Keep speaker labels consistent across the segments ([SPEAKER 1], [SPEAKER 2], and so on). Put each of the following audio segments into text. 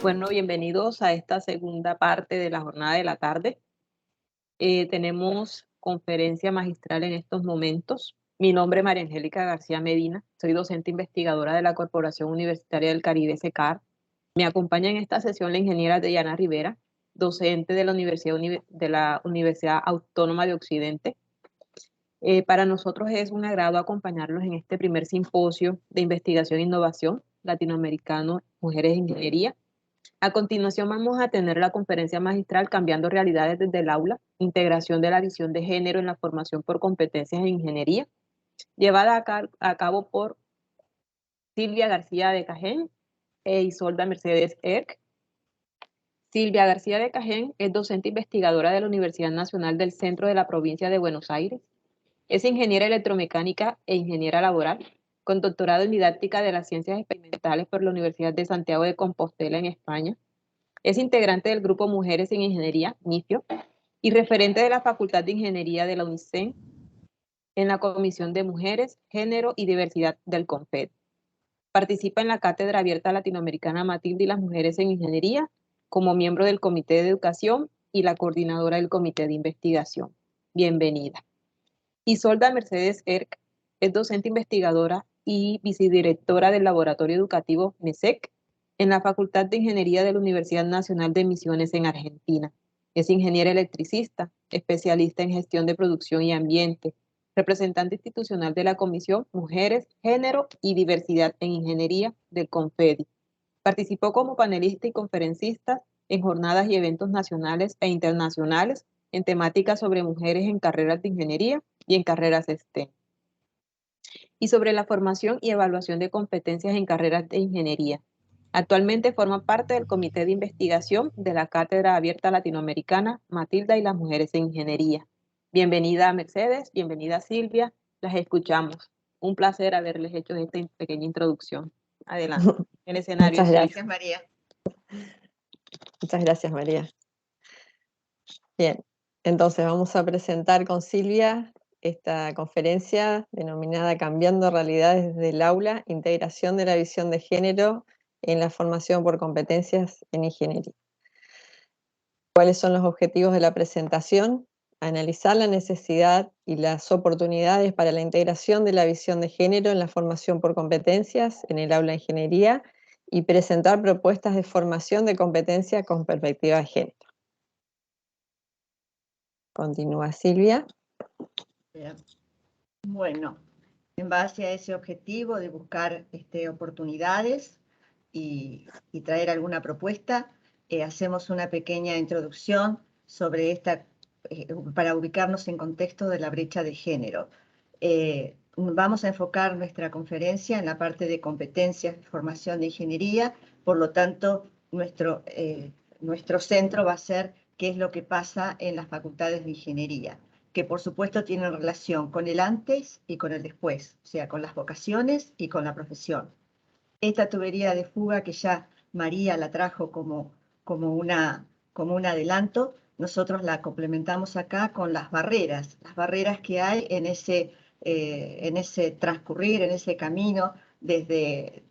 [SPEAKER 1] Bueno, bienvenidos a esta segunda parte de la jornada de la tarde. Tenemos conferencia magistral en estos momentos. Mi nombre es María Angélica García Medina, soy docente investigadora de la Corporación Universitaria del Caribe, SECAR. Me acompaña en esta sesión la ingeniera Deyana Rivera, docente de la Universidad Autónoma de Occidente. Para nosotros es un agrado acompañarlos en este primer simposio de investigación e innovación latinoamericano Mujeres en Ingeniería. A continuación vamos a tener la conferencia magistral Cambiando Realidades desde el Aula, integración de la visión de género en la formación por competencias en ingeniería, llevada a cabo por Silvia García de Cajén e Isolda Mercedes Erck. Silvia García de Cajén es docente investigadora de la Universidad Nacional del Centro de la Provincia de Buenos Aires. Es ingeniera electromecánica e ingeniera laboral, con doctorado en didáctica de las ciencias experimentales por la Universidad de Santiago de Compostela en España. Es integrante del grupo Mujeres en Ingeniería, MIFIO, y referente de la Facultad de Ingeniería de la UNICEN en la Comisión de Mujeres, Género y Diversidad del CONFED. Participa en la Cátedra Abierta Latinoamericana Matilde y las Mujeres en Ingeniería como miembro del Comité de Educación y la coordinadora del Comité de Investigación. Bienvenida. Isolda Mercedes Erck es docente investigadora y vicedirectora del Laboratorio Educativo MESEC en la Facultad de Ingeniería de la Universidad Nacional de Misiones en Argentina. Es ingeniera electricista, especialista en gestión de producción y ambiente, representante institucional de la Comisión Mujeres, Género y Diversidad en Ingeniería del CONFEDI. Participó como panelista y conferencista en jornadas y eventos nacionales e internacionales en temáticas sobre mujeres en carreras de ingeniería y en carreras STEM, y sobre la formación y evaluación de competencias en carreras de ingeniería. Actualmente forma parte del Comité de Investigación de la Cátedra Abierta Latinoamericana Matilda y las Mujeres en Ingeniería. Bienvenida Mercedes, bienvenida Silvia, las escuchamos. Un placer haberles hecho esta pequeña introducción. Adelante, el escenario es suyo.
[SPEAKER 2] Gracias, María. Muchas gracias, María. Bien, entonces vamos a presentar con Silvia esta conferencia denominada Cambiando Realidades desde el Aula, integración de la visión de género en la formación por competencias en ingeniería. ¿Cuáles son los objetivos de la presentación? Analizar la necesidad y las oportunidades para la integración de la visión de género en la formación por competencias en el aula de ingeniería y presentar propuestas de formación de competencia con perspectiva de género. Continúa Silvia.
[SPEAKER 3] Bien. Bueno, en base a ese objetivo de buscar oportunidades y traer alguna propuesta, hacemos una pequeña introducción sobre esta, para ubicarnos en contexto de la brecha de género. Vamos a enfocar nuestra conferencia en la parte de competencias de formación de ingeniería, por lo tanto, nuestro centro va a ser qué es lo que pasa en las facultades de ingeniería, que por supuesto tienen relación con el antes y con el después, o sea, con las vocaciones y con la profesión. Esta tubería de fuga que ya María la trajo como un adelanto, nosotros la complementamos acá con las barreras que hay en ese transcurrir, en ese camino, desde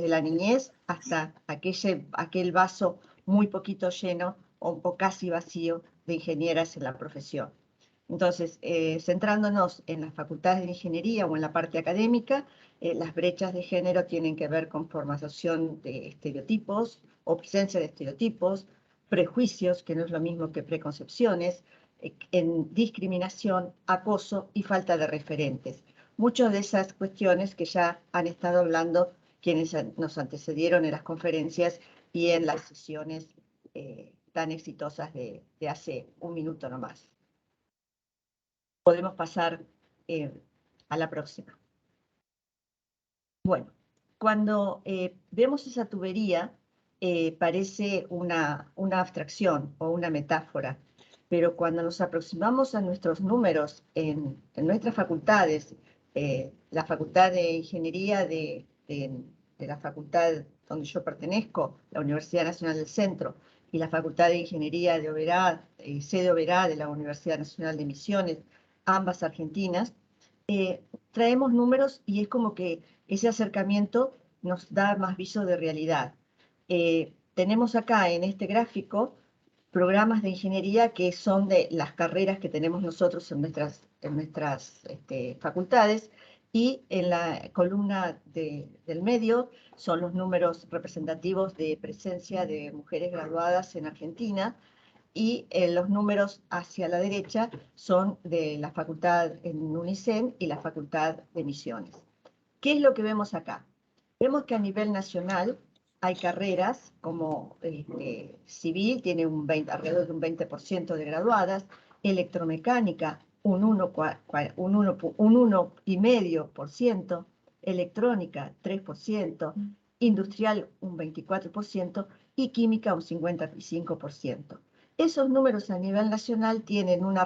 [SPEAKER 3] la niñez hasta aquel vaso muy poquito lleno o casi vacío de ingenieras en la profesión. Entonces, centrándonos en las facultades de ingeniería o en la parte académica, las brechas de género tienen que ver con formación de estereotipos o presencia de estereotipos, prejuicios, que no es lo mismo que preconcepciones, en discriminación, acoso y falta de referentes. Muchas de esas cuestiones que ya han estado hablando quienes nos antecedieron en las conferencias y en las sesiones tan exitosas de hace un minuto nomás. Podemos pasar a la próxima. Bueno, cuando vemos esa tubería, parece una abstracción o una metáfora, pero cuando nos aproximamos a nuestros números en nuestras facultades, la Facultad de Ingeniería de la facultad donde yo pertenezco, la Universidad Nacional del Centro, y la Facultad de Ingeniería de Oberá, sede Oberá de la Universidad Nacional de Misiones, ambas argentinas, traemos números y es como que ese acercamiento nos da más viso de realidad. tenemos acá en este gráfico programas de ingeniería que son de las carreras que tenemos nosotros en nuestras facultades, y en la columna del medio son los números representativos de presencia de mujeres graduadas en Argentina, y los números hacia la derecha son de la facultad en UNICEN y la facultad de Misiones. ¿Qué es lo que vemos acá? Vemos que a nivel nacional hay carreras como civil, tiene alrededor de un 20% de graduadas, electromecánica un 1,5%, electrónica 3%, industrial un 24% y química un 55%. Esos números a nivel nacional tienen una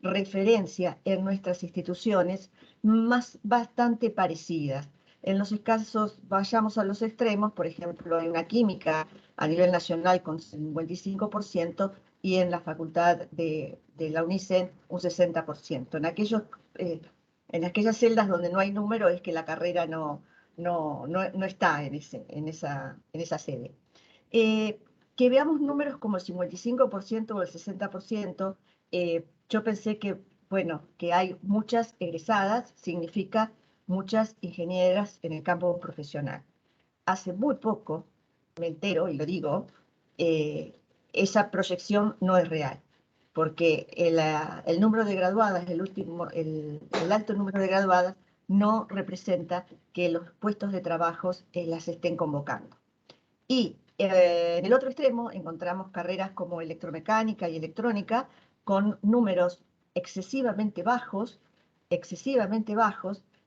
[SPEAKER 3] referencia en nuestras instituciones bastante parecidas. En los casos, vayamos a los extremos, por ejemplo, hay una química a nivel nacional con 55% y en la facultad de la UNICEN un 60%. En aquellas celdas donde no hay número es que la carrera no está en esa sede. Que veamos números como el 55% o el 60%, yo pensé que, bueno, que hay muchas egresadas, significa muchas ingenieras en el campo profesional. Hace muy poco, me entero y lo digo, esa proyección no es real, porque el número de graduadas, el alto número de graduadas, no representa que los puestos de trabajo las estén convocando. Y en el otro extremo encontramos carreras como electromecánica y electrónica con números excesivamente bajos,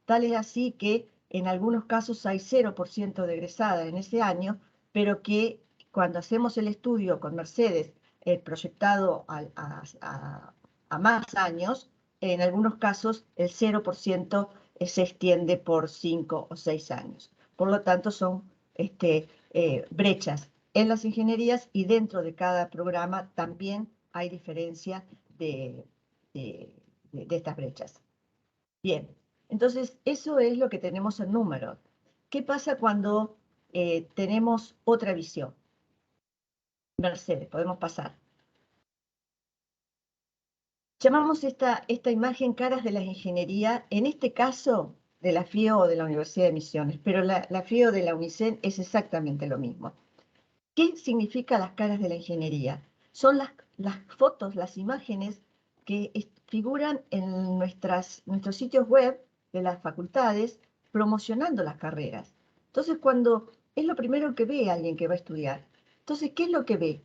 [SPEAKER 3] tal es así que en algunos casos hay 0% de egresada en ese año, pero que cuando hacemos el estudio con Mercedes proyectado a más años, en algunos casos el 0% se extiende por 5 o 6 años. Por lo tanto, son brechas en las ingenierías, y dentro de cada programa también hay diferencia de estas brechas. Bien, entonces eso es lo que tenemos en números. ¿Qué pasa cuando tenemos otra visión? Mercedes, podemos pasar. Llamamos esta imagen caras de la ingeniería, en este caso de la FIO o de la Universidad de Misiones, pero la FIO de la UNICEN es exactamente lo mismo. ¿Qué significa las caras de la ingeniería? Son las fotos, las imágenes que figuran en nuestros sitios web de las facultades promocionando las carreras. Entonces, cuando es lo primero que ve alguien que va a estudiar. Entonces, ¿qué es lo que ve?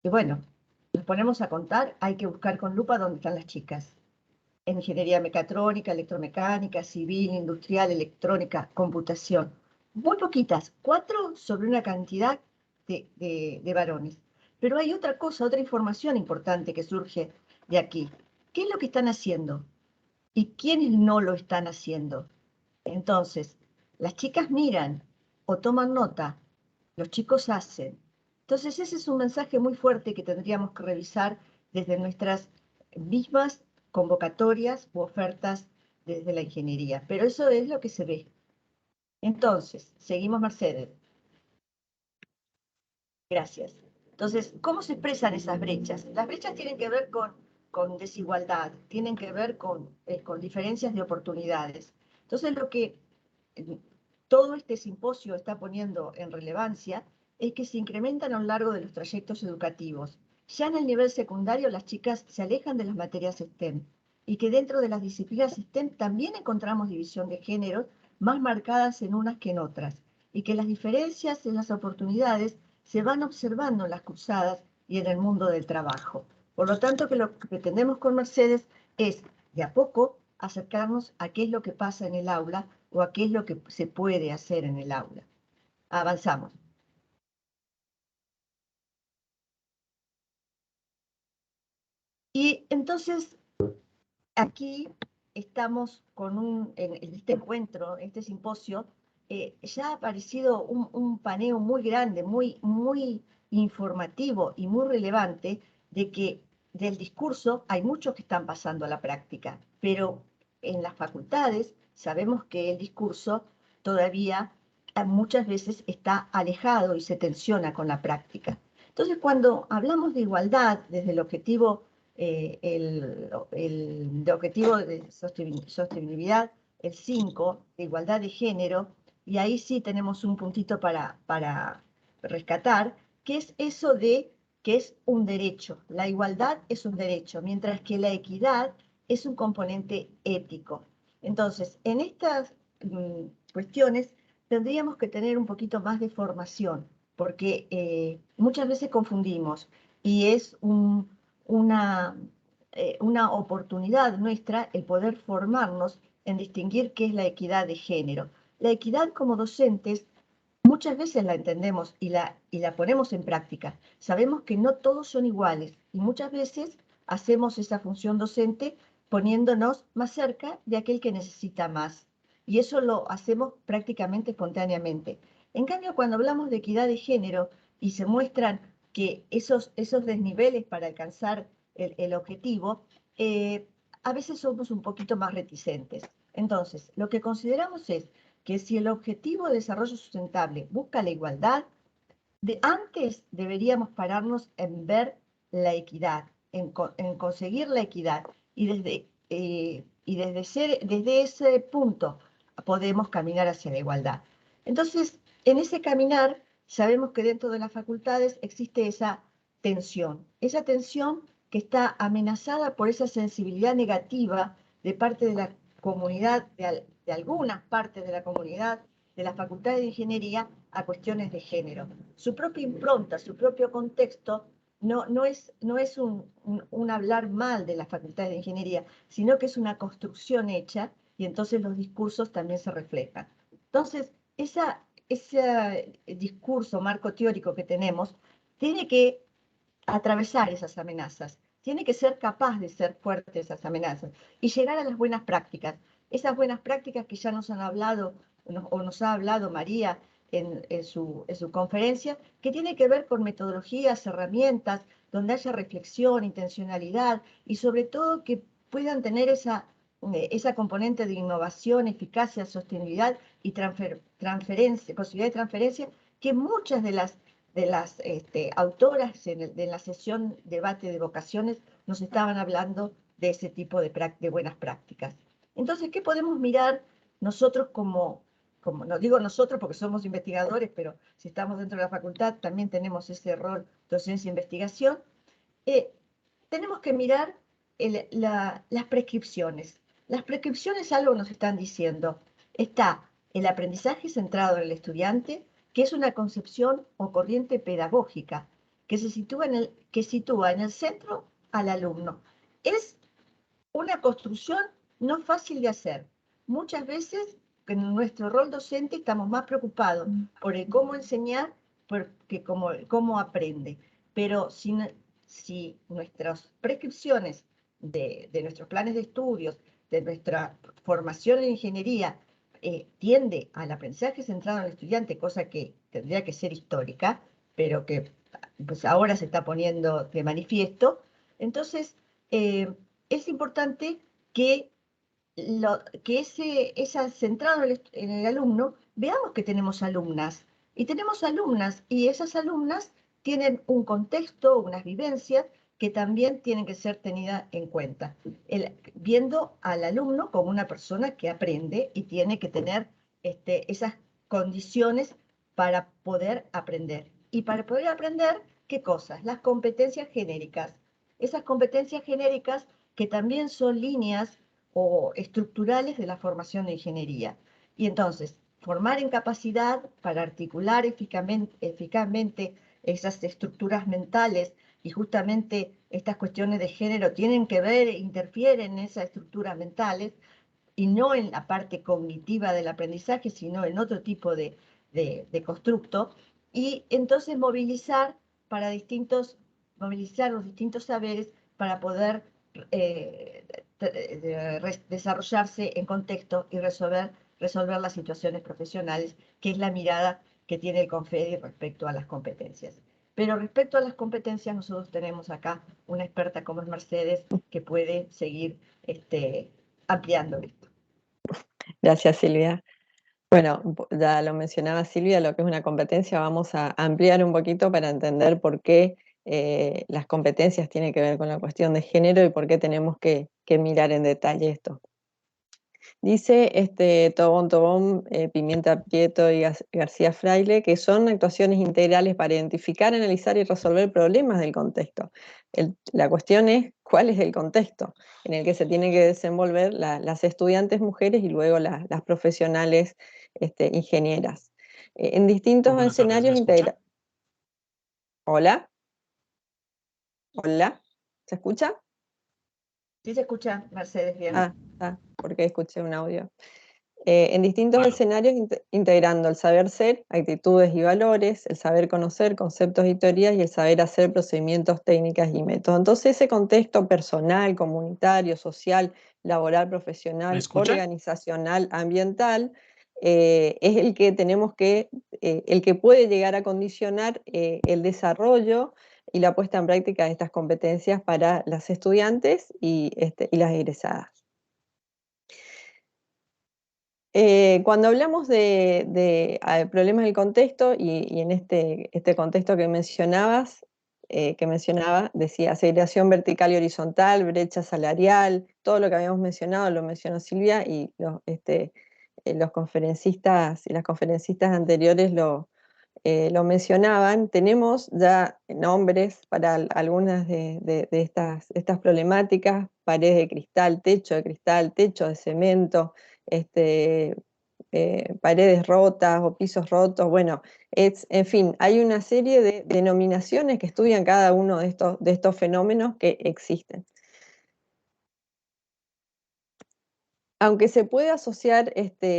[SPEAKER 3] Que bueno, nos ponemos a contar, hay que buscar con lupa dónde están las chicas. En ingeniería mecatrónica, electromecánica, civil, industrial, electrónica, computación. Muy poquitas, 4 sobre una cantidad de varones. Pero hay otra cosa, otra información importante que surge de aquí. ¿Qué es lo que están haciendo? ¿Y quiénes no lo están haciendo? Entonces, las chicas miran o toman nota, los chicos hacen. Entonces, ese es un mensaje muy fuerte que tendríamos que revisar desde nuestras mismas convocatorias u ofertas desde la ingeniería. Pero eso es lo que se ve. Entonces, seguimos, Mercedes. Gracias. Entonces, ¿cómo se expresan esas brechas? Las brechas tienen que ver con desigualdad, tienen que ver con diferencias de oportunidades. Entonces, lo que todo este simposio está poniendo en relevancia es que se incrementan a lo largo de los trayectos educativos. Ya en el nivel secundario las chicas se alejan de las materias STEM, y que dentro de las disciplinas STEM también encontramos división de género más marcadas en unas que en otras, y que las diferencias en las oportunidades se van observando en las cursadas y en el mundo del trabajo. Por lo tanto, que lo que pretendemos con Mercedes es, de a poco, acercarnos a qué es lo que pasa en el aula o a qué es lo que se puede hacer en el aula. Avanzamos. Y entonces, aquí estamos con en este encuentro, este simposio, ya ha aparecido un paneo muy grande, muy informativo y muy relevante de que del discurso hay muchos que están pasando a la práctica, pero en las facultades sabemos que el discurso todavía muchas veces está alejado y se tensiona con la práctica. Entonces, cuando hablamos de igualdad desde el objetivo, de objetivo de sostenibilidad, el 5, de igualdad de género, y ahí sí tenemos un puntito para rescatar, que es eso de que es un derecho. La igualdad es un derecho, mientras que la equidad es un componente ético. Entonces, en estas cuestiones tendríamos que tener un poquito más de formación, porque muchas veces confundimos y es una oportunidad nuestra el poder formarnos en distinguir qué es la equidad de género. La equidad como docentes muchas veces la entendemos y la ponemos en práctica. Sabemos que no todos son iguales y muchas veces hacemos esa función docente poniéndonos más cerca de aquel que necesita más. Y eso lo hacemos prácticamente espontáneamente. En cambio, cuando hablamos de equidad de género y se muestran que esos desniveles para alcanzar el objetivo, a veces somos un poquito más reticentes. Entonces, lo que consideramos es que si el objetivo de desarrollo sustentable busca la igualdad, antes deberíamos pararnos en ver la equidad, en conseguir la equidad, y desde ese punto podemos caminar hacia la igualdad. Entonces, en ese caminar, sabemos que dentro de las facultades existe esa tensión que está amenazada por esa sensibilidad negativa de parte de la comunidad, de algunas partes de la comunidad de las facultades de ingeniería a cuestiones de género. Su propia impronta, su propio contexto, no es un hablar mal de las facultades de ingeniería, sino que es una construcción hecha y entonces los discursos también se reflejan. Entonces, ese discurso, marco teórico que tenemos, tiene que atravesar esas amenazas, tiene que ser capaz de ser fuerte esas amenazas y llegar a las buenas prácticas. Esas buenas prácticas que ya nos han hablado o nos ha hablado María en su conferencia, que tiene que ver con metodologías, herramientas, donde haya reflexión, intencionalidad y sobre todo que puedan tener esa componente de innovación, eficacia, sostenibilidad y posibilidad de transferencia que muchas de las autoras de la sesión debate de vocaciones nos estaban hablando de ese tipo de buenas prácticas. Entonces, ¿qué podemos mirar nosotros no digo nosotros porque somos investigadores, pero si estamos dentro de la facultad también tenemos ese rol docencia-investigación? Tenemos que mirar las prescripciones. Las prescripciones algo nos están diciendo. Está el aprendizaje centrado en el estudiante, que es una concepción o corriente pedagógica que sitúa en el centro al alumno. Es una construcción no fácil de hacer. Muchas veces en nuestro rol docente estamos más preocupados por el cómo enseñar que cómo aprende. Pero si nuestras prescripciones de nuestros planes de estudios, de nuestra formación en ingeniería, tiende al aprendizaje centrado en el estudiante, cosa que tendría que ser histórica, pero que pues ahora se está poniendo de manifiesto, entonces es importante que, esa centrado en el alumno, veamos que tenemos alumnas, y esas alumnas tienen un contexto, unas vivencias, que también tienen que ser tenidas en cuenta, viendo al alumno como una persona que aprende y tiene que tener esas condiciones para poder aprender. Y para poder aprender, ¿qué cosas? Las competencias genéricas. Esas competencias genéricas que también son líneas o estructurales de la formación de ingeniería. Y entonces, formar en capacidad para articular eficazmente esas estructuras mentales, y justamente estas cuestiones de género tienen que ver, interfieren en esas estructuras mentales, y no en la parte cognitiva del aprendizaje, sino en otro tipo de constructo, y entonces movilizar los distintos saberes para poder desarrollarse en contexto y resolver las situaciones profesionales, que es la mirada que tiene el CONFEDI respecto a las competencias. Pero respecto a las competencias, nosotros tenemos acá una experta como es Mercedes, que puede seguir ampliando esto.
[SPEAKER 2] Gracias, Silvia. Bueno, ya lo mencionaba Silvia, lo que es una competencia, vamos a ampliar un poquito para entender por qué las competencias tienen que ver con la cuestión de género y por qué tenemos que mirar en detalle esto. Dice Tobón, Pimienta Prieto y García Fraile que son actuaciones integrales para identificar, analizar y resolver problemas del contexto. La cuestión es cuál es el contexto en el que se tienen que desenvolver las estudiantes mujeres y luego las profesionales ingenieras. En distintos escenarios integrales. Hola, hola, ¿se escucha?
[SPEAKER 3] Sí se escucha, Mercedes, bien.
[SPEAKER 2] Porque escuché un audio. En distintos escenarios integrando el saber ser, actitudes y valores, el saber conocer, conceptos y teorías y el saber hacer, procedimientos, técnicas y métodos. Entonces ese contexto personal, comunitario, social, laboral, profesional, organizacional, ambiental, es el que tenemos que, el que puede llegar a condicionar el desarrollo y la puesta en práctica de estas competencias para las estudiantes y las egresadas. Cuando hablamos de problemas del contexto y en este contexto que mencionaba, decía segregación vertical y horizontal, brecha salarial, todo lo que habíamos mencionado, lo mencionó Silvia y los conferencistas y las conferencistas anteriores lo mencionaban. Tenemos ya nombres para algunas de estas problemáticas: paredes de cristal, techo de cemento, paredes rotas o pisos rotos. Bueno, en fin, hay una serie de denominaciones que estudian cada uno de estos fenómenos que existen. Aunque se puede asociar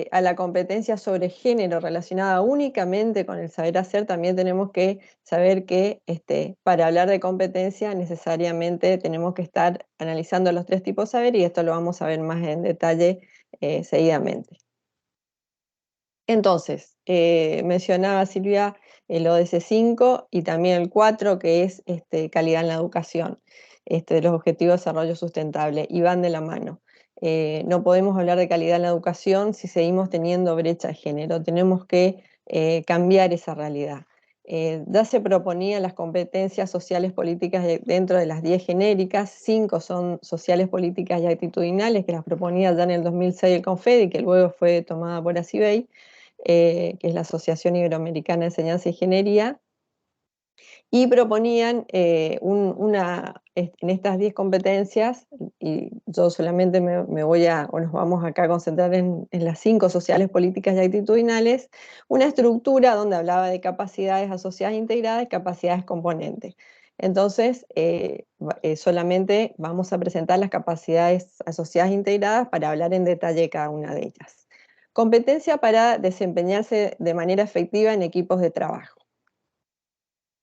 [SPEAKER 2] a la competencia sobre género relacionada únicamente con el saber hacer, también tenemos que saber que para hablar de competencia necesariamente tenemos que estar analizando los tres tipos de saber, y esto lo vamos a ver más en detalle seguidamente. Entonces, mencionaba Silvia el ODS 5 y también el 4, que es calidad en la educación, de los Objetivos de Desarrollo Sustentable, y van de la mano. No podemos hablar de calidad en la educación si seguimos teniendo brecha de género. Tenemos que cambiar esa realidad. Ya se proponían las competencias sociales políticas dentro de las 10 genéricas. 5 son sociales, políticas y actitudinales, que las proponía ya en el 2006 el CONFEDI, que luego fue tomada por ACIBEI, que es la Asociación Iberoamericana de Enseñanza y Ingeniería, y proponían en estas 10 competencias, y yo solamente nos vamos acá a concentrar en las 5 sociales, políticas y actitudinales, una estructura donde hablaba de capacidades asociadas e integradas y capacidades componentes. Entonces, solamente vamos a presentar las capacidades asociadas e integradas para hablar en detalle de cada una de ellas. Competencia para desempeñarse de manera efectiva en equipos de trabajo.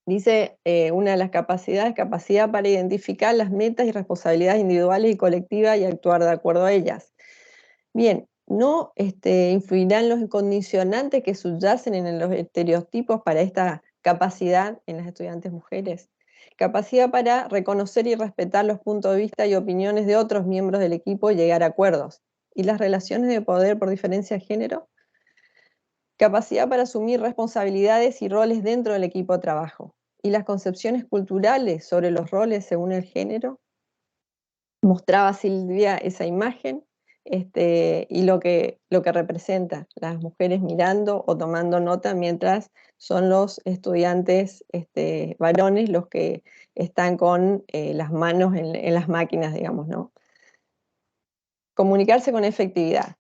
[SPEAKER 2] Dice una de las capacidades, capacidad para identificar las metas y responsabilidades individuales y colectivas y actuar de acuerdo a ellas. Bien, no influirán los condicionantes que subyacen en los estereotipos para esta capacidad en las estudiantes mujeres. Capacidad para reconocer y respetar los puntos de vista y opiniones de otros miembros del equipo y llegar a acuerdos. ¿Y las relaciones de poder por diferencia de género? Capacidad para asumir responsabilidades y roles dentro del equipo de trabajo. ¿Y las concepciones culturales sobre los roles según el género? Mostraba Silvia esa imagen y lo que representa las mujeres mirando o tomando nota mientras son los estudiantes varones los que están con las manos en las máquinas, digamos, ¿no? Comunicarse con efectividad.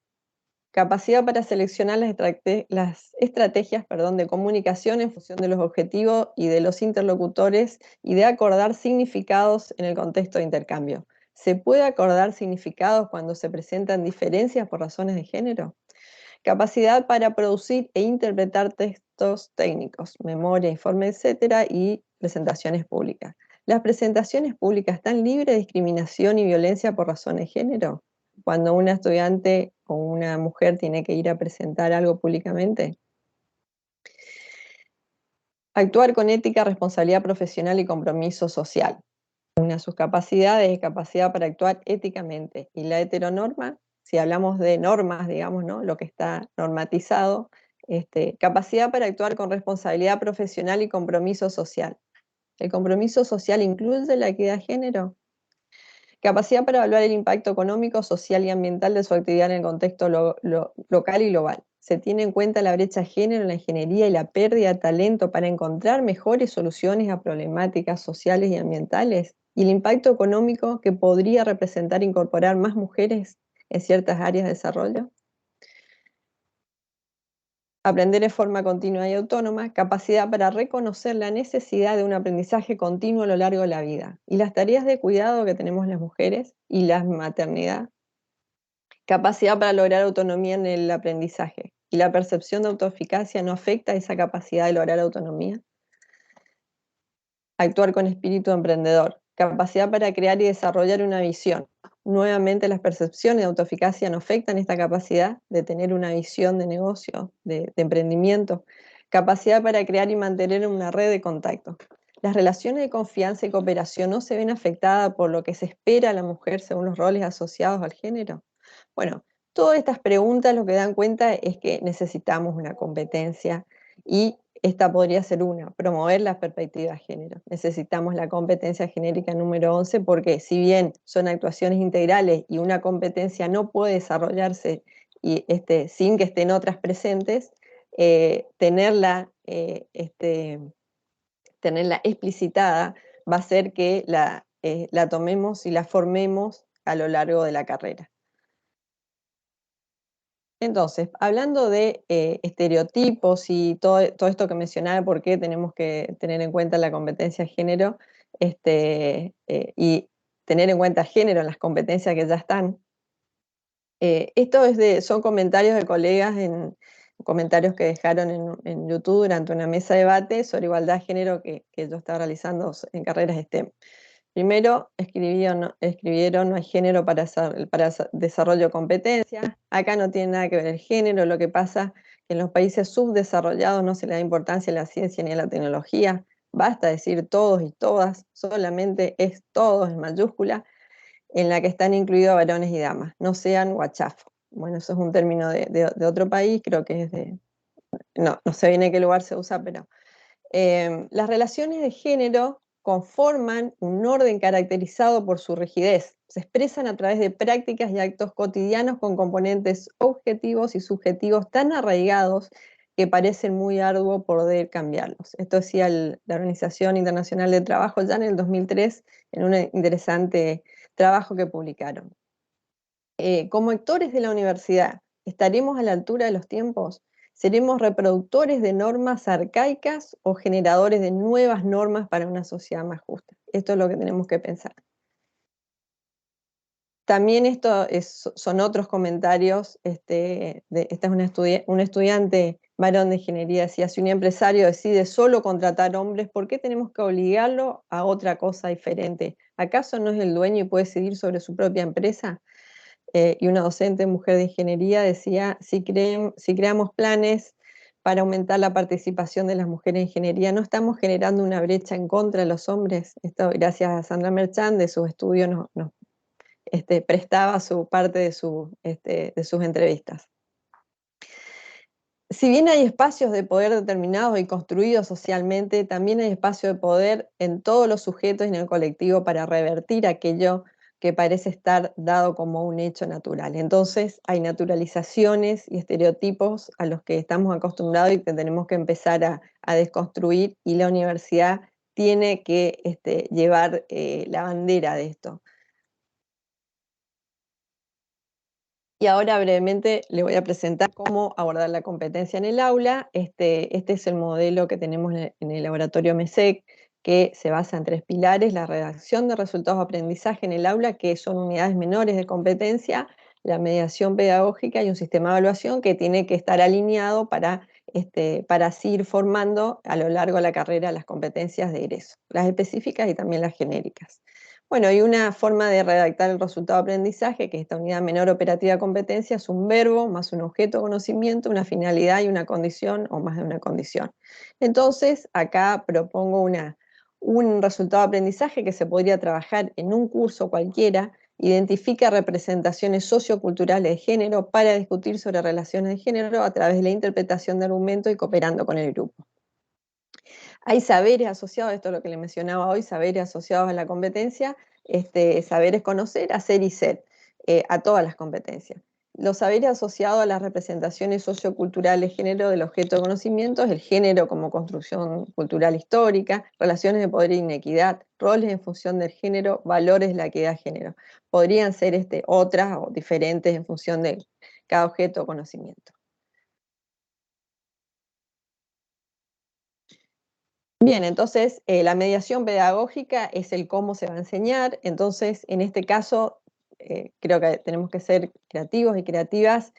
[SPEAKER 2] Capacidad para seleccionar las estrategias de comunicación en función de los objetivos y de los interlocutores y de acordar significados en el contexto de intercambio. ¿Se puede acordar significados cuando se presentan diferencias por razones de género? Capacidad para producir e interpretar textos técnicos, memoria, informe, etcétera, y presentaciones públicas. ¿Las presentaciones públicas están libres de discriminación y violencia por razones de género? Cuando una estudiante o una mujer tiene que ir a presentar algo públicamente. Actuar con ética, responsabilidad profesional y compromiso social. Una de sus capacidades es capacidad para actuar éticamente. ¿Y la heteronorma? si hablamos de normas, digamos, ¿no? Lo que está normatizado, capacidad para actuar con responsabilidad profesional y compromiso social. ¿El compromiso social incluye la equidad de género? Capacidad para evaluar el impacto económico, social y ambiental de su actividad en el contexto local y global. Se tiene en cuenta la brecha de género en la ingeniería y la pérdida de talento para encontrar mejores soluciones a problemáticas sociales y ambientales. Y el impacto económico que podría representar incorporar más mujeres en ciertas áreas de desarrollo. Aprender de forma continua y autónoma, capacidad para reconocer la necesidad de un aprendizaje continuo a lo largo de la vida. Y las tareas de cuidado que tenemos las mujeres y la maternidad. Capacidad para lograr autonomía en el aprendizaje. Y la percepción de autoeficacia no afecta a esa capacidad de lograr autonomía. Actuar con espíritu emprendedor. Capacidad para crear y desarrollar una visión. Nuevamente, las percepciones de autoeficacia no afectan esta capacidad de tener una visión de negocio, de emprendimiento. Capacidad para crear y mantener una red de contactos. Las relaciones de confianza y cooperación no se ven afectadas por lo que se espera a la mujer según los roles asociados al género. Bueno, todas estas preguntas lo que dan cuenta es que necesitamos una competencia y esta podría ser una, promover la perspectiva de género. Necesitamos la competencia genérica número 11 porque si bien son actuaciones integrales y una competencia no puede desarrollarse sin que estén otras presentes, tenerla explicitada va a hacer que la tomemos y la formemos a lo largo de la carrera. Entonces, hablando de estereotipos y todo esto que mencionaba, por qué tenemos que tener en cuenta la competencia de género y tener en cuenta género en las competencias que ya están. Son comentarios de colegas comentarios que dejaron en YouTube durante una mesa de debate sobre igualdad de género que yo estaba realizando en carreras STEM. Primero, escribieron no hay género para desarrollo de competencias. Acá no tiene nada que ver el género, lo que pasa que en los países subdesarrollados no se le da importancia a la ciencia ni a la tecnología. Basta decir todos y todas, solamente es todos en mayúscula, en la que están incluidos varones y damas, no sean guachafos. Bueno, eso es un término de otro país, creo que es no sé bien en qué lugar se usa, pero las relaciones de género conforman un orden caracterizado por su rigidez. Se expresan a través de prácticas y actos cotidianos con componentes objetivos y subjetivos tan arraigados que parecen muy arduo poder cambiarlos. Esto decía la Organización Internacional del Trabajo ya en el 2003 en un interesante trabajo que publicaron. Como actores de la universidad, ¿estaremos a la altura de los tiempos? ¿Seremos reproductores de normas arcaicas o generadores de nuevas normas para una sociedad más justa? Esto es lo que tenemos que pensar. También son otros comentarios. Esta es un estudiante varón de ingeniería, decía, si un empresario decide solo contratar hombres, ¿por qué tenemos que obligarlo a otra cosa diferente? ¿Acaso no es el dueño y puede decidir sobre su propia empresa? Y una docente mujer de ingeniería decía, si creamos planes para aumentar la participación de las mujeres en ingeniería, ¿no estamos generando una brecha en contra de los hombres? Esto, gracias a Sandra Merchant, de sus estudios, nos prestaba su parte de sus entrevistas. Si bien hay espacios de poder determinados y construidos socialmente, también hay espacios de poder en todos los sujetos y en el colectivo para revertir aquello que parece estar dado como un hecho natural. Entonces hay naturalizaciones y estereotipos a los que estamos acostumbrados y que tenemos que empezar a desconstruir, y la universidad tiene que llevar la bandera de esto. Y ahora brevemente le voy a presentar cómo abordar la competencia en el aula. Este es el modelo que tenemos en el laboratorio MESEC, que se basa en 3 pilares: la redacción de resultados de aprendizaje en el aula, que son unidades menores de competencia, la mediación pedagógica y un sistema de evaluación que tiene que estar alineado para así ir formando a lo largo de la carrera las competencias de egreso, las específicas y también las genéricas. Bueno, y una forma de redactar el resultado de aprendizaje, que esta unidad menor operativa de competencia, es un verbo más un objeto de conocimiento, una finalidad y una condición o más de una condición. Entonces, acá propongo un resultado de aprendizaje que se podría trabajar en un curso cualquiera, Identifica representaciones socioculturales de género para discutir sobre relaciones de género a través de la interpretación de argumentos y cooperando con el grupo. Hay saberes asociados, esto es lo que le mencionaba hoy, saberes asociados a la competencia, saberes conocer, hacer y ser, a todas las competencias. Los saberes asociados a las representaciones socioculturales de género del objeto de conocimiento es el género como construcción cultural histórica, relaciones de poder e inequidad, roles en función del género, valores de la equidad de género. Podrían ser otras o diferentes en función de cada objeto de conocimiento. Bien, entonces la mediación pedagógica es el cómo se va a enseñar, entonces en este caso creo que tenemos que ser creativos y creativas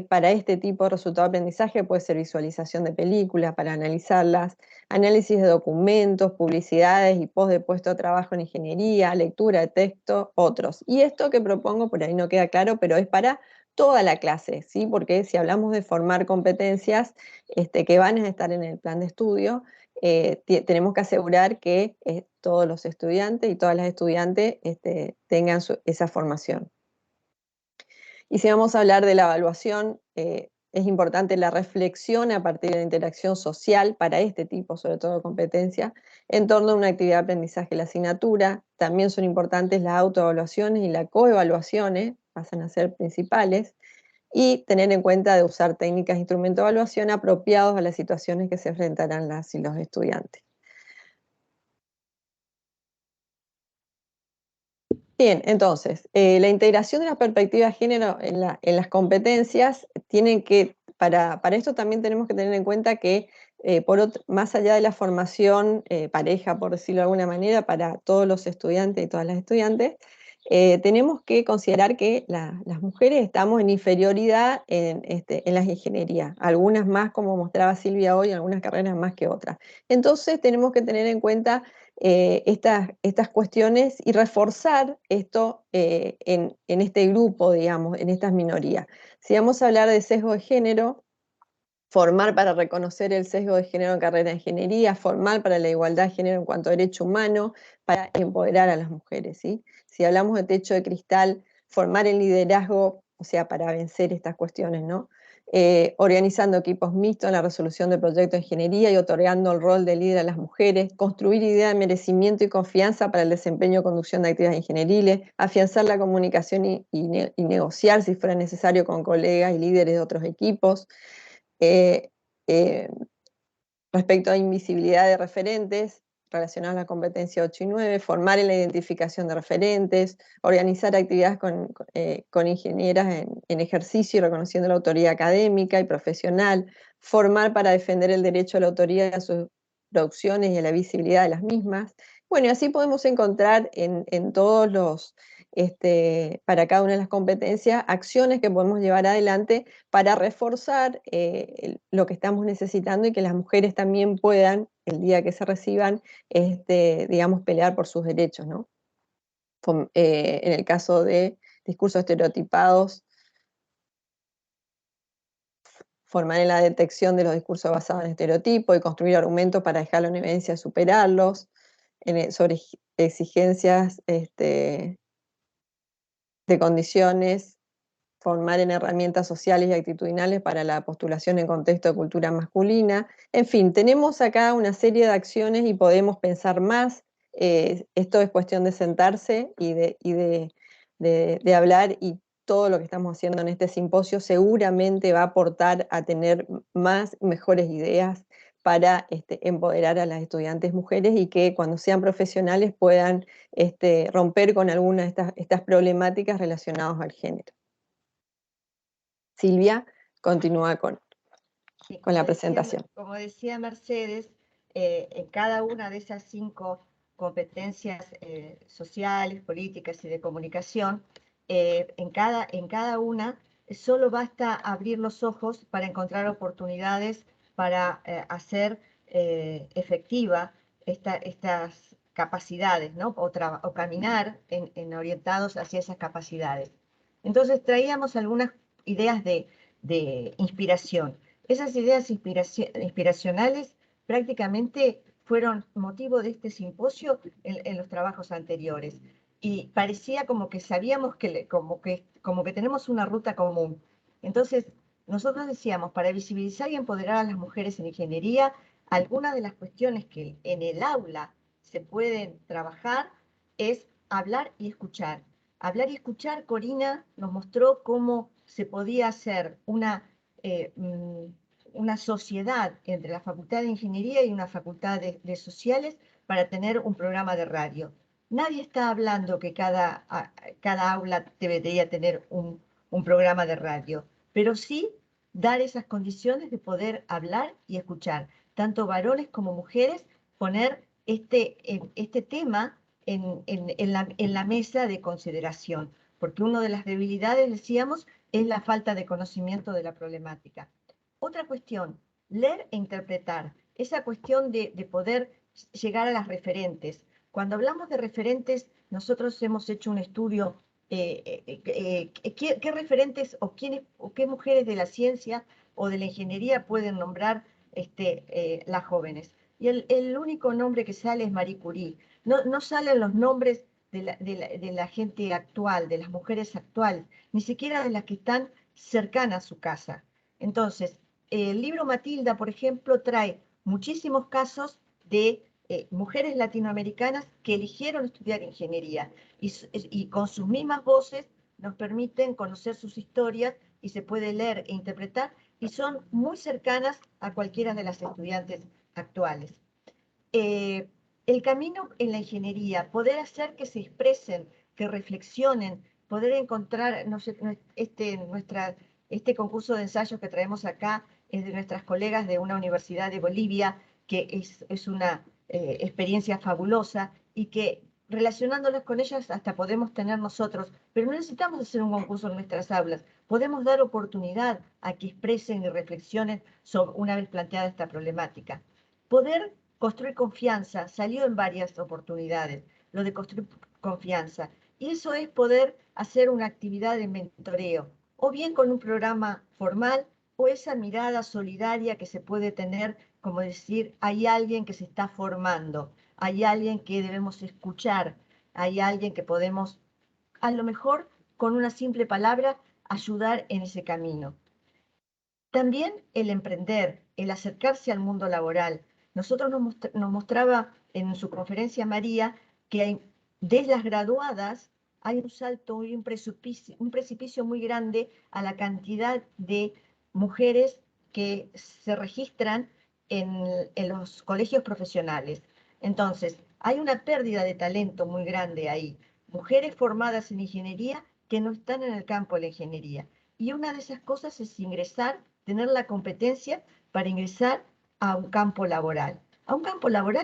[SPEAKER 2] para este tipo de resultado de aprendizaje, puede ser visualización de películas para analizarlas, análisis de documentos, publicidades y post de puesto de trabajo en ingeniería, lectura de texto, otros. Y esto que propongo, por ahí no queda claro, pero es para toda la clase, ¿sí? Porque si hablamos de formar competencias que van a estar en el plan de estudio, tenemos que asegurar que todos los estudiantes y todas las estudiantes tengan esa formación. Y si vamos a hablar de la evaluación, es importante la reflexión a partir de la interacción social para este tipo, sobre todo de competencia, en torno a una actividad de aprendizaje de la asignatura. También son importantes las autoevaluaciones y las coevaluaciones, pasan a ser principales, y tener en cuenta de usar técnicas de instrumento de evaluación apropiados a las situaciones que se enfrentarán las y los estudiantes. Bien, entonces, la integración de la perspectiva de género en las competencias tienen que, para esto también tenemos que tener en cuenta que más allá de la formación pareja, por decirlo de alguna manera, para todos los estudiantes y todas las estudiantes, tenemos que considerar que las mujeres estamos en inferioridad en las ingenierías, algunas más, como mostraba Silvia hoy, algunas carreras más que otras. Entonces tenemos que tener en cuenta estas cuestiones y reforzar esto en este grupo, digamos, en estas minorías. Si vamos a hablar de sesgo de género, formar para reconocer el sesgo de género en carrera de ingeniería, formar para la igualdad de género en cuanto a derecho humano, para empoderar a las mujeres, ¿sí? Si hablamos de techo de cristal, formar en liderazgo, o sea, para vencer estas cuestiones, ¿no? Organizando equipos mixtos en la resolución de proyectos de ingeniería y otorgando el rol de líder a las mujeres, construir ideas de merecimiento y confianza para el desempeño y conducción de actividades ingenieriles, afianzar la comunicación y negociar, si fuera necesario, con colegas y líderes de otros equipos. Eh, eh, Respecto a invisibilidad de referentes relacionados a la competencia 8 y 9, formar en la identificación de referentes, organizar actividades con ingenieras en ejercicio y reconociendo la autoridad académica y profesional, formar para defender el derecho a la autoría de sus producciones y a la visibilidad de las mismas. Bueno, y así podemos encontrar en todos los, para cada una de las competencias, acciones que podemos llevar adelante para reforzar lo que estamos necesitando y que las mujeres también puedan, el día que se reciban, digamos, pelear por sus derechos, ¿no? En el caso de discursos estereotipados, formar en la detección de los discursos basados en estereotipos y construir argumentos para dejarlo en evidencia y superarlos, sobre exigencias de condiciones, formar en herramientas sociales y actitudinales para la postulación en contexto de cultura masculina. En fin, tenemos acá una serie de acciones y podemos pensar más. Esto es cuestión de sentarse y de hablar, y todo lo que estamos haciendo en este simposio seguramente va a aportar a tener mejores ideas para empoderar a las estudiantes mujeres y que cuando sean profesionales puedan romper con algunas de estas problemáticas relacionadas al género. Silvia, continúa con la presentación.
[SPEAKER 3] Como decía Mercedes, en cada una de esas 5 competencias sociales, políticas y de comunicación, en cada una solo basta abrir los ojos para encontrar oportunidades para hacer efectiva estas capacidades, ¿no? o caminar orientados hacia esas capacidades. Entonces traíamos algunas ideas de inspiración. Esas ideas inspiracionales prácticamente fueron motivo de este simposio en los trabajos anteriores. y parecía como que sabíamos como que tenemos una ruta común. Entonces, nosotros decíamos, para visibilizar y empoderar a las mujeres en ingeniería, algunas de las cuestiones que en el aula se pueden trabajar es hablar y escuchar. Hablar y escuchar, Corina nos mostró cómo se podía hacer una sociedad entre la Facultad de Ingeniería y una Facultad de Sociales para tener un programa de radio. Nadie está hablando que cada aula debería tener un programa de radio, pero sí dar esas condiciones de poder hablar y escuchar, tanto varones como mujeres, poner este tema en la mesa de consideración, porque una de las debilidades, decíamos, es la falta de conocimiento de la problemática. Otra cuestión, leer e interpretar, esa cuestión de poder llegar a las referentes. Cuando hablamos de referentes, nosotros hemos hecho un estudio, ¿qué referentes o qué mujeres de la ciencia o de la ingeniería pueden nombrar las jóvenes? Y el único nombre que sale es Marie Curie. No salen los nombres de la gente actual, de las mujeres actuales, ni siquiera de las que están cercanas a su casa. Entonces, el libro Matilda, por ejemplo, trae muchísimos casos de mujeres latinoamericanas que eligieron estudiar ingeniería y con sus mismas voces nos permiten conocer sus historias y se puede leer e interpretar y son muy cercanas a cualquiera de las estudiantes actuales. El camino en la ingeniería, poder hacer que se expresen, que reflexionen, poder encontrar, no sé, este concurso de ensayos que traemos acá es de nuestras colegas de una universidad de Bolivia, que es una experiencia fabulosa y que relacionándolas con ellas hasta podemos tener nosotros, pero no necesitamos hacer un concurso en nuestras aulas, podemos dar oportunidad a que expresen y reflexionen sobre, una vez planteada esta problemática. Poder construir confianza, salió en varias oportunidades, lo de construir confianza. Y eso es poder hacer una actividad de mentoreo, o bien con un programa formal, o esa mirada solidaria que se puede tener, como decir, hay alguien que se está formando, hay alguien que debemos escuchar, hay alguien que podemos, a lo mejor, con una simple palabra, ayudar en ese camino. También el emprender, el acercarse al mundo laboral. Nosotros nos mostraba en su conferencia María que de las graduadas hay un salto y un precipicio muy grande a la cantidad de mujeres que se registran en los colegios profesionales. Entonces, hay una pérdida de talento muy grande ahí. Mujeres formadas en ingeniería que no están en el campo de la ingeniería. Y una de esas cosas es ingresar, tener la competencia para ingresar a un campo laboral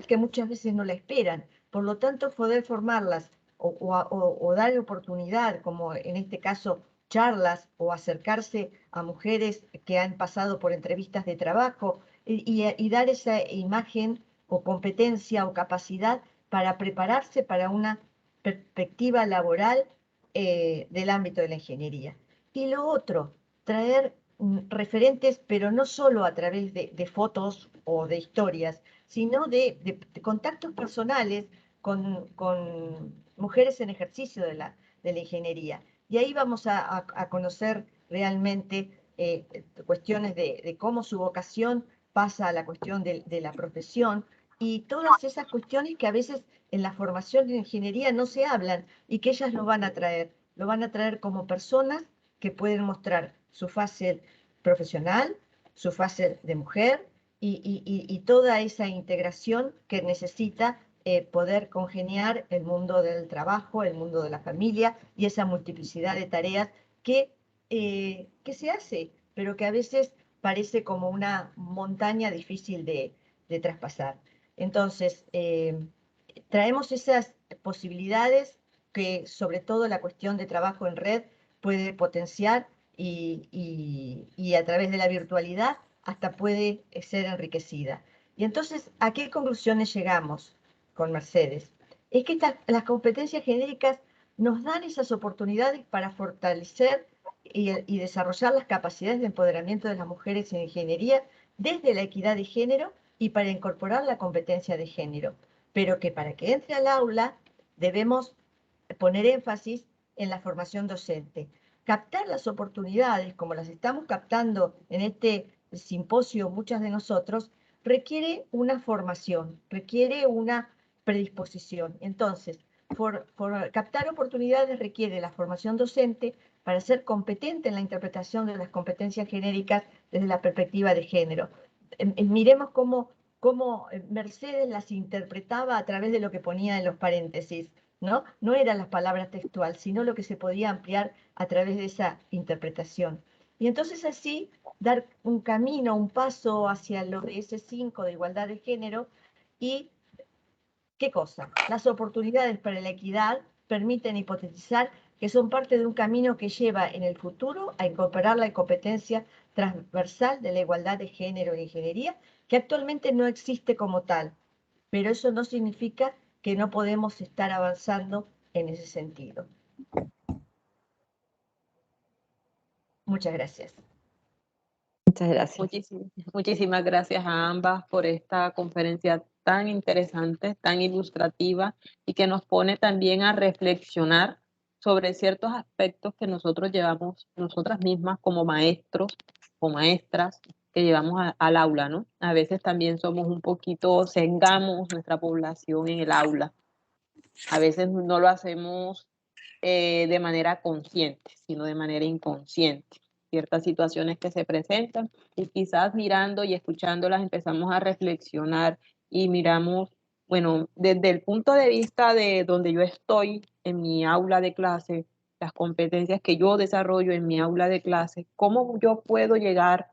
[SPEAKER 3] que muchas veces no la esperan. Por lo tanto, poder formarlas o dar oportunidad, como en este caso charlas o acercarse a mujeres que han pasado por entrevistas de trabajo y dar esa imagen o competencia o capacidad para prepararse para una perspectiva laboral del ámbito de la ingeniería. Y lo otro, traer referentes, pero no solo a través de fotos o de historias, sino de contactos personales con mujeres en ejercicio de la ingeniería. Y ahí vamos a conocer realmente cuestiones de cómo su vocación pasa a la cuestión de la profesión y todas esas cuestiones que a veces en la formación de ingeniería no se hablan y que ellas lo van a traer como personas que pueden mostrar su fase profesional, su fase de mujer y toda esa integración que necesita poder congeniar el mundo del trabajo, el mundo de la familia y esa multiplicidad de tareas que se hace, pero que a veces parece como una montaña difícil de traspasar. Entonces, traemos esas posibilidades que sobre todo la cuestión de trabajo en red puede potenciar y a través de la virtualidad hasta puede ser enriquecida. Y entonces, ¿a qué conclusiones llegamos con Mercedes? Es que las competencias genéricas nos dan esas oportunidades para fortalecer y desarrollar las capacidades de empoderamiento de las mujeres en ingeniería desde la equidad de género y para incorporar la competencia de género, pero que para que entre al aula debemos poner énfasis en la formación docente. Captar las oportunidades, como las estamos captando en este simposio muchas de nosotros, requiere una formación, requiere una predisposición. Entonces, captar oportunidades requiere la formación docente para ser competente en la interpretación de las competencias genéricas desde la perspectiva de género. Miremos cómo Mercedes las interpretaba a través de lo que ponía en los paréntesis, ¿no? No eran las palabras textual, sino lo que se podía ampliar a través de esa interpretación. Y entonces así dar un camino, un paso hacia los DS5 de igualdad de género y ¿qué cosa? Las oportunidades para la equidad permiten hipotetizar que son parte de un camino que lleva en el futuro a incorporar la competencia transversal de la igualdad de género en ingeniería, que actualmente no existe como tal, pero eso no significa que no podemos estar avanzando en ese sentido. Muchas gracias.
[SPEAKER 2] Muchas gracias.
[SPEAKER 1] Muchísimas gracias a ambas por esta conferencia tan interesante, tan ilustrativa y que nos pone también a reflexionar sobre ciertos aspectos que nosotros llevamos nosotras mismas como maestros o maestras que llevamos al aula, ¿no? A veces también somos un poquito, cegamos nuestra población en el aula. A veces no lo hacemos de manera consciente, sino de manera inconsciente. Ciertas situaciones que se presentan y quizás mirando y escuchándolas empezamos a reflexionar y miramos, bueno, desde el punto de vista de donde yo estoy en mi aula de clase, las competencias que yo desarrollo en mi aula de clase, cómo yo puedo llegar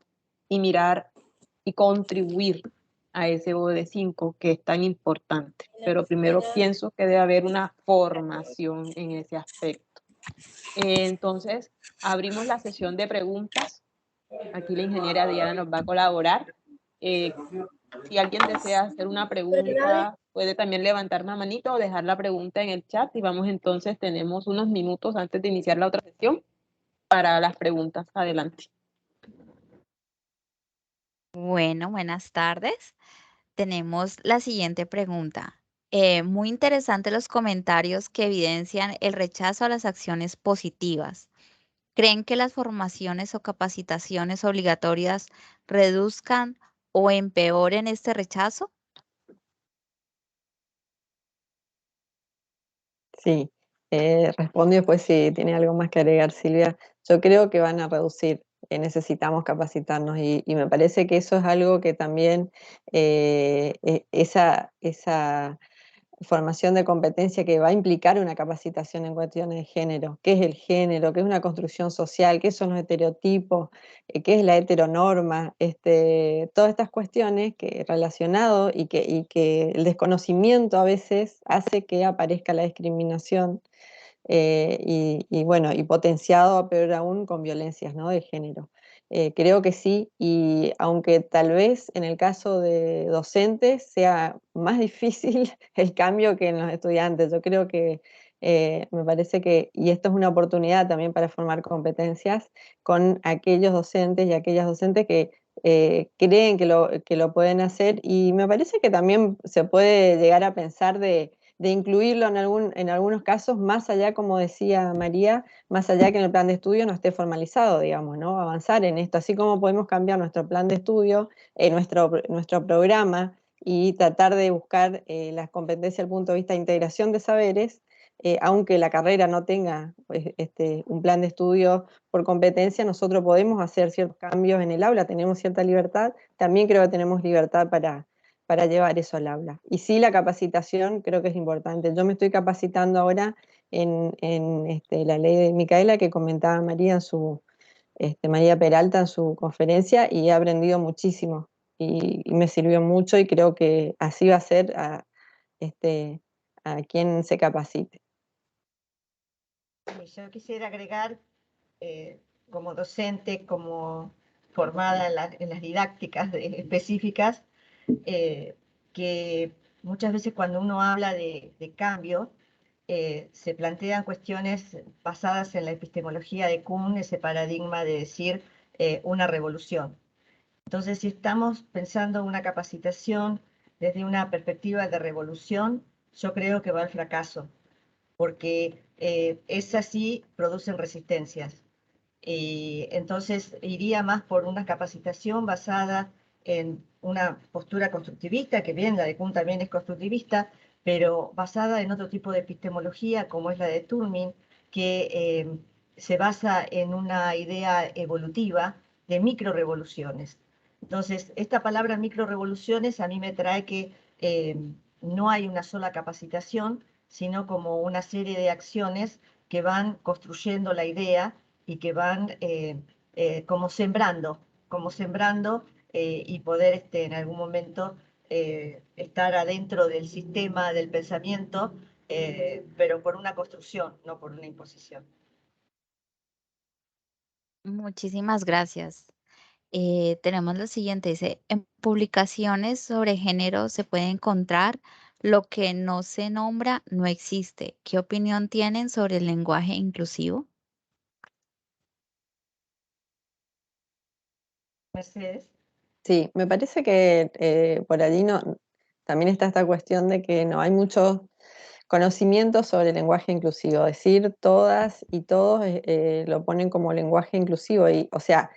[SPEAKER 1] y mirar y contribuir a ese OD5 que es tan importante. Pero primero pienso que debe haber una formación en ese aspecto. Entonces, abrimos la sesión de preguntas. Aquí la ingeniera Diana nos va a colaborar. Si alguien desea hacer una pregunta, puede también levantar una manito o dejar la pregunta en el chat y vamos entonces, tenemos unos minutos antes de iniciar la otra sesión para las preguntas. Adelante.
[SPEAKER 4] Bueno, buenas tardes. Tenemos la siguiente pregunta. Muy interesante los comentarios que evidencian el rechazo a las acciones positivas. ¿Creen que las formaciones o capacitaciones obligatorias reduzcan o empeoren este rechazo?
[SPEAKER 2] Sí, respondo y después si tiene algo más que agregar, Silvia. Yo creo que van a reducir, necesitamos capacitarnos y me parece que eso es algo que también esa formación de competencia que va a implicar una capacitación en cuestiones de género. ¿Qué es el género? ¿Qué es una construcción social? ¿Qué son los estereotipos? ¿Qué es la heteronorma? Todas estas cuestiones que relacionado y que el desconocimiento a veces hace que aparezca la discriminación y bueno, y potenciado, peor aún, con violencias, ¿no?, de género. Creo que sí, y aunque tal vez en el caso de docentes sea más difícil el cambio que en los estudiantes, yo creo que me parece que, y esto es una oportunidad también para formar competencias con aquellos docentes y aquellas docentes que creen que lo pueden hacer, y me parece que también se puede llegar a pensar de incluirlo en algunos casos, más allá, como decía María, más allá que en el plan de estudio no esté formalizado, digamos, ¿no? Avanzar en esto, así como podemos cambiar nuestro plan de estudio, nuestro programa y tratar de buscar las competencias desde el punto de vista de integración de saberes, aunque la carrera no tenga pues, un plan de estudio por competencia, nosotros podemos hacer ciertos cambios en el aula, tenemos cierta libertad, también creo que tenemos libertad para llevar eso al aula. Y sí, la capacitación creo que es importante. Yo me estoy capacitando ahora en la ley de Micaela que comentaba María María Peralta en su conferencia, y he aprendido muchísimo y me sirvió mucho, y creo que así va a ser a quien se capacite.
[SPEAKER 3] Yo quisiera agregar, como docente, como formada en las didácticas específicas, que muchas veces cuando uno habla de cambio, se plantean cuestiones basadas en la epistemología de Kuhn, ese paradigma de decir una revolución. Entonces, si estamos pensando una capacitación desde una perspectiva de revolución, yo creo que va al fracaso, porque esas sí producen resistencias. Y entonces iría más por una capacitación basada en una postura constructivista, que bien, la de Kuhn también es constructivista, pero basada en otro tipo de epistemología, como es la de Turmin, que se basa en una idea evolutiva de microrevoluciones. Entonces, esta palabra microrevoluciones a mí me trae que no hay una sola capacitación, sino como una serie de acciones que van construyendo la idea y que van como sembrando y poder en algún momento estar adentro del sistema del pensamiento, pero por una construcción, no por una imposición.
[SPEAKER 4] Muchísimas gracias. Tenemos lo siguiente, dice, en publicaciones sobre género se puede encontrar lo que no se nombra no existe. ¿Qué opinión tienen sobre el lenguaje inclusivo?
[SPEAKER 3] Mercedes.
[SPEAKER 2] Sí, me parece que por allí también está esta cuestión de que no hay mucho conocimiento sobre el lenguaje inclusivo. Decir todas y todos lo ponen como lenguaje inclusivo. Y, o sea,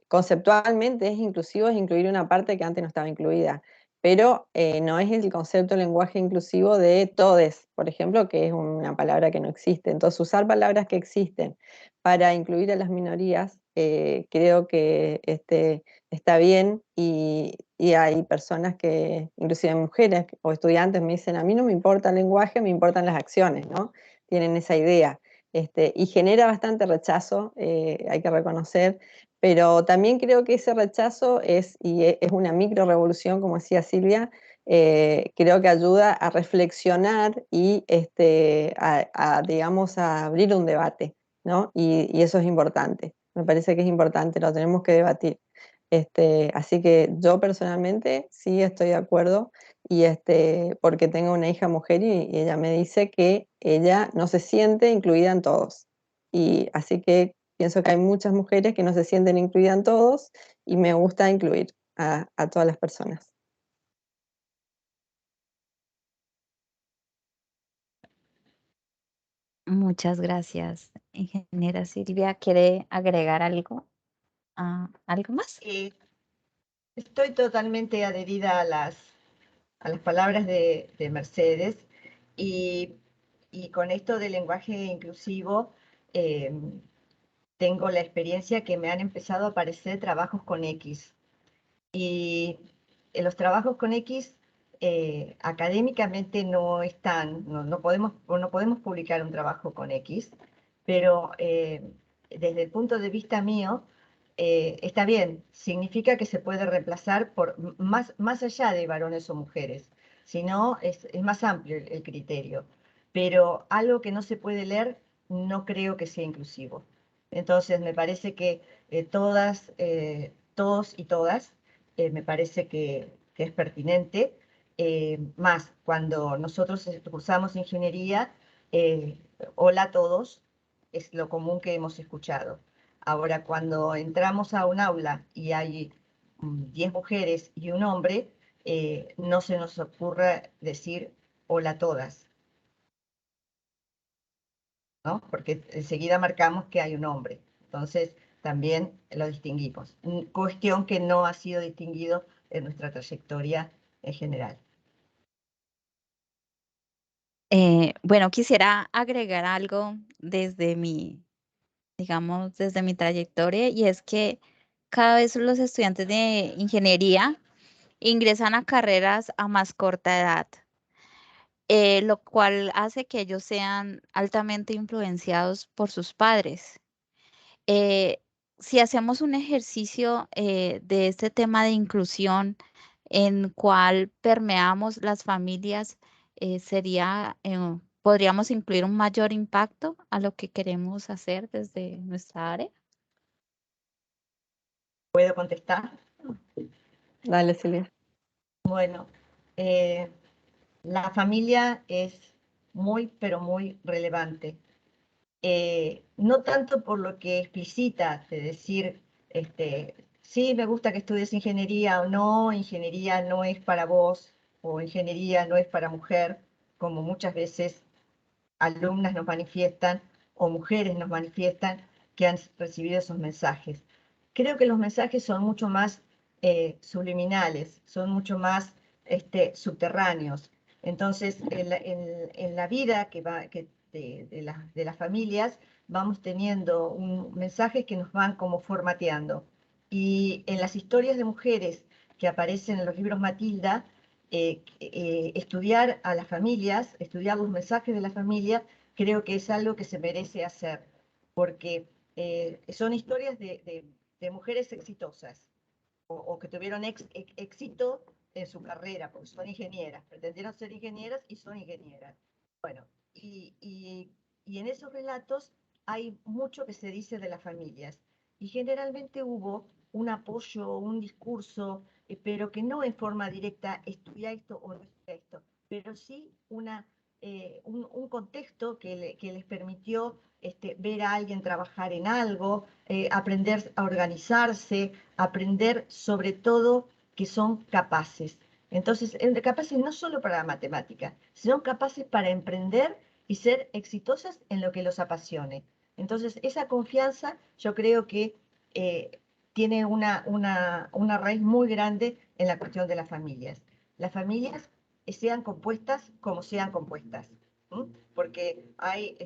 [SPEAKER 2] conceptualmente es inclusivo, es incluir una parte que antes no estaba incluida. Pero no es el concepto de lenguaje inclusivo de todes, por ejemplo, que es una palabra que no existe. Entonces, usar palabras que existen para incluir a las minorías, creo que está bien y hay personas que, inclusive mujeres o estudiantes, me dicen, a mí no me importa el lenguaje, me importan las acciones, ¿no? Tienen esa idea. Y genera bastante rechazo, hay que reconocer, pero también creo que ese rechazo es una micro revolución, como decía Silvia, creo que ayuda a reflexionar y digamos, a abrir un debate, ¿no? Y eso es importante, me parece que es importante, lo tenemos que debatir. Así que yo personalmente sí estoy de acuerdo y porque tengo una hija mujer y ella me dice que ella no se siente incluida en todos. Y así que pienso que hay muchas mujeres que no se sienten incluidas en todos y me gusta incluir a todas las personas.
[SPEAKER 4] Muchas gracias. Ingeniera Silvia, ¿quiere agregar algo? ¿Algo más?
[SPEAKER 3] Estoy totalmente adherida a las palabras de Mercedes y con esto del lenguaje inclusivo tengo la experiencia que me han empezado a aparecer trabajos con X. Y en los trabajos con X académicamente no están, no podemos publicar un trabajo con X, pero desde el punto de vista mío, está bien, significa que se puede reemplazar por más allá de varones o mujeres, sino es más amplio el criterio, pero algo que no se puede leer no creo que sea inclusivo. Entonces me parece que todos y todas, me parece que es pertinente, más cuando nosotros cursamos ingeniería, hola a todos, es lo común que hemos escuchado. Ahora, cuando entramos a un aula y hay 10 mujeres y un hombre, no se nos ocurra decir hola a todas, ¿no? Porque enseguida marcamos que hay un hombre. Entonces, también lo distinguimos. Cuestión que no ha sido distinguido en nuestra trayectoria en general.
[SPEAKER 4] Bueno, quisiera agregar algo desde digamos, desde mi trayectoria, y es que cada vez los estudiantes de ingeniería ingresan a carreras a más corta edad, lo cual hace que ellos sean altamente influenciados por sus padres. Eh, si hacemos un ejercicio de este tema de inclusión en cual permeamos las familias, podríamos incluir un mayor impacto a lo que queremos hacer desde nuestra área.
[SPEAKER 3] ¿Puedo contestar?
[SPEAKER 2] Dale, Silvia.
[SPEAKER 3] Bueno, la familia es muy, pero muy relevante. No tanto por lo que explicita, de decir, sí, me gusta que estudies ingeniería o no, ingeniería no es para vos, o ingeniería no es para mujer, como muchas veces alumnas nos manifiestan o mujeres nos manifiestan que han recibido esos mensajes. Creo que los mensajes son mucho más subliminales, son mucho más subterráneos. Entonces, en la vida de las familias vamos teniendo mensajes que nos van como formateando. Y en las historias de mujeres que aparecen en los libros Matilda, estudiar a las familias, estudiar los mensajes de la familia, creo que es algo que se merece hacer, porque son historias de mujeres exitosas o que tuvieron éxito en su carrera, porque son ingenieras, pretendieron ser ingenieras y son ingenieras. Bueno, y en esos relatos hay mucho que se dice de las familias, y generalmente hubo un apoyo, un discurso, pero que no en forma directa, estudia esto o no estudia esto, pero sí un contexto que les permitió ver a alguien trabajar en algo, aprender a organizarse, aprender sobre todo que son capaces. Entonces, capaces no solo para la matemática, sino capaces para emprender y ser exitosas en lo que los apasione. Entonces, esa confianza yo creo que tiene una raíz muy grande en la cuestión de las familias. Las familias sean compuestas como sean compuestas, ¿sí? Porque hay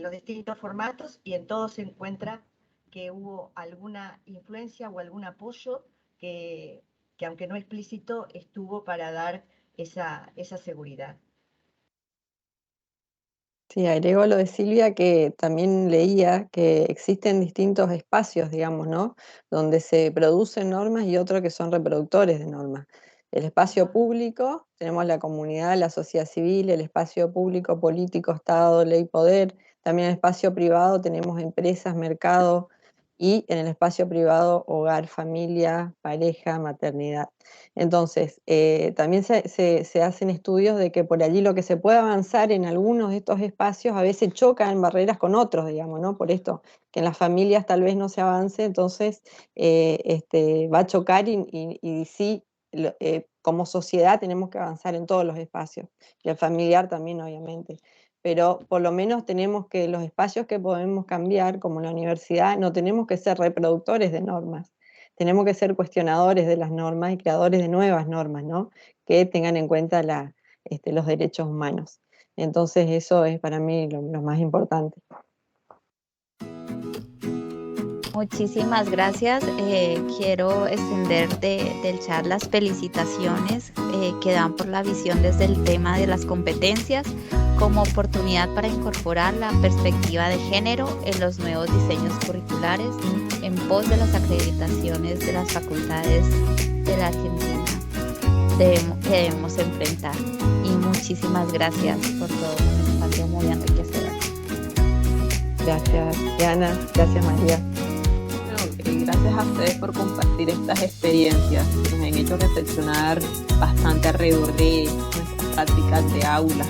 [SPEAKER 3] los distintos formatos y en todos se encuentra que hubo alguna influencia o algún apoyo que aunque no explícito, estuvo para dar esa seguridad.
[SPEAKER 2] Sí, agrego lo de Silvia, que también leía que existen distintos espacios, digamos, ¿no? Donde se producen normas y otros que son reproductores de normas. El espacio público, tenemos la comunidad, la sociedad civil, el espacio público, político, Estado, ley, poder. También el espacio privado tenemos empresas, mercado, y en el espacio privado, hogar, familia, pareja, maternidad. Entonces, también se hacen estudios de que por allí lo que se puede avanzar en algunos de estos espacios a veces chocan barreras con otros, digamos, ¿no? Por esto, que en las familias tal vez no se avance, entonces va a chocar y sí, como sociedad tenemos que avanzar en todos los espacios, y el familiar también, obviamente. Pero por lo menos tenemos que los espacios que podemos cambiar, como la universidad, no tenemos que ser reproductores de normas. Tenemos que ser cuestionadores de las normas y creadores de nuevas normas, ¿no? Que tengan en cuenta los derechos humanos. Entonces eso es para mí lo más importante.
[SPEAKER 4] Muchísimas gracias. Quiero extender del chat las felicitaciones que dan por la visión desde el tema de las competencias como oportunidad para incorporar la perspectiva de género en los nuevos diseños curriculares en pos de las acreditaciones de las facultades de la Argentina que debemos enfrentar. Y muchísimas gracias por todo, un espacio muy enriquecedor.
[SPEAKER 2] Gracias, Diana. Gracias, María.
[SPEAKER 1] Gracias a ustedes por compartir estas experiencias. Nos han hecho reflexionar bastante alrededor de nuestras prácticas de aula.